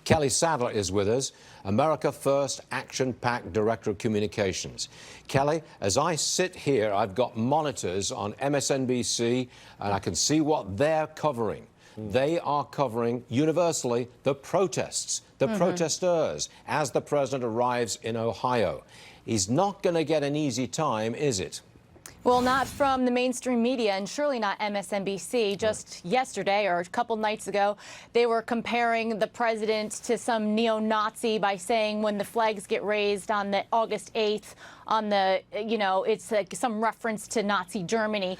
Kelly Sadler is with us, America First Action PAC Director of Communications. Kelly, as I sit here, I've got monitors on MSNBC, and I can see what they're covering. They are covering universally the protests, the protesters, as the president arrives in Ohio. He's not going to get an easy time, is it? Well, not from the mainstream media, and surely not MSNBC. Just yesterday, or a couple nights ago, they were comparing the president to some neo-Nazi by saying when the flags get raised on the August 8th, on the, it's like some reference to Nazi Germany,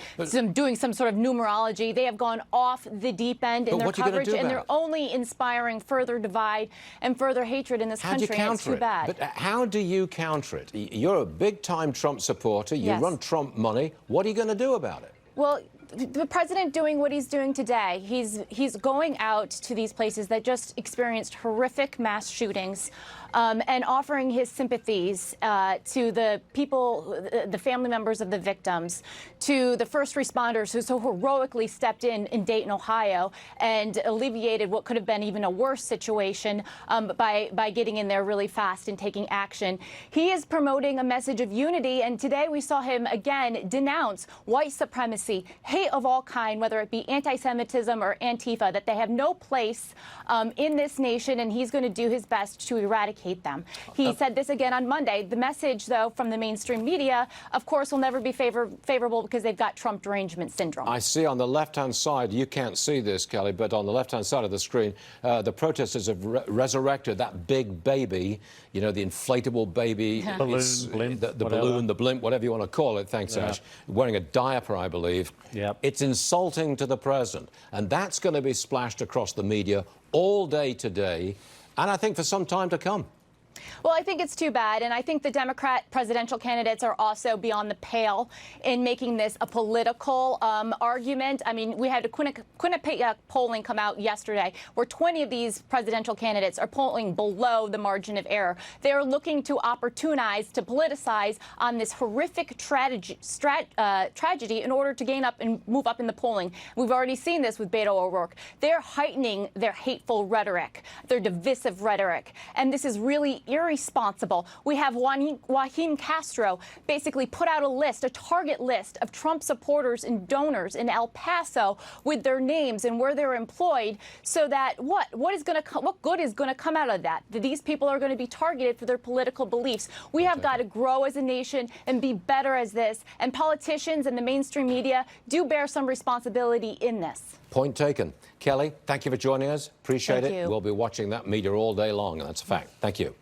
doing some sort of numerology. They have gone off the deep end in their coverage, and they're only inspiring further divide and further hatred in this country, and it's too bad. But how do you counter it? You're a big-time Trump supporter. You run Trump money. What are you going to do about it? Well, the president doing what he's doing today, he's going out to these places that just experienced horrific mass shootings and offering his sympathies to the people, the family members of the victims, to the first responders who so heroically stepped in Dayton, Ohio, and alleviated what could have been even a worse situation by getting in there really fast and taking action. He is promoting a message of unity, and today we saw him again denounce white supremacy, hate of all kind, whether it be anti-Semitism or Antifa, that they have no place in this nation, and he's going to do his best to eradicate them. He said this again on Monday. The message, though, from the mainstream media, of course, will never be favorable because they've got Trump derangement syndrome. I see on the left-hand side, you can't see this, Kelly, but on the left-hand side of the screen, the protesters have resurrected that big baby, the inflatable baby. Balloon, the balloon, the blimp, whatever you want to call it. Thanks, Ash. Wearing a diaper, I believe. Yep. It's insulting to the president, and that's going to be splashed across the media all day today, and I think for some time to come. Well, I think it's too bad, and I think the Democrat presidential candidates are also beyond the pale in making this a political argument. I mean, we had a Quinnipiac polling come out yesterday where 20 of these presidential candidates are polling below the margin of error. They are looking to opportunize, to politicize on this horrific tragedy in order to gain up and move up in the polling. We've already seen this with Beto O'Rourke. They're heightening their hateful rhetoric, their divisive rhetoric, and this is really irresponsible. We have Joaquin Castro basically put out a target list of Trump supporters and donors in El Paso with their names and where they're employed, so that what good is going to come out of that? That these people are going to be targeted for their political beliefs. We have got to grow as a nation and be better as this, and politicians and the mainstream media do bear some responsibility in this. Point taken. Kelly, thank you for joining us. Appreciate Thank it. you. We'll be watching that media all day long, and that's a fact. Thank you.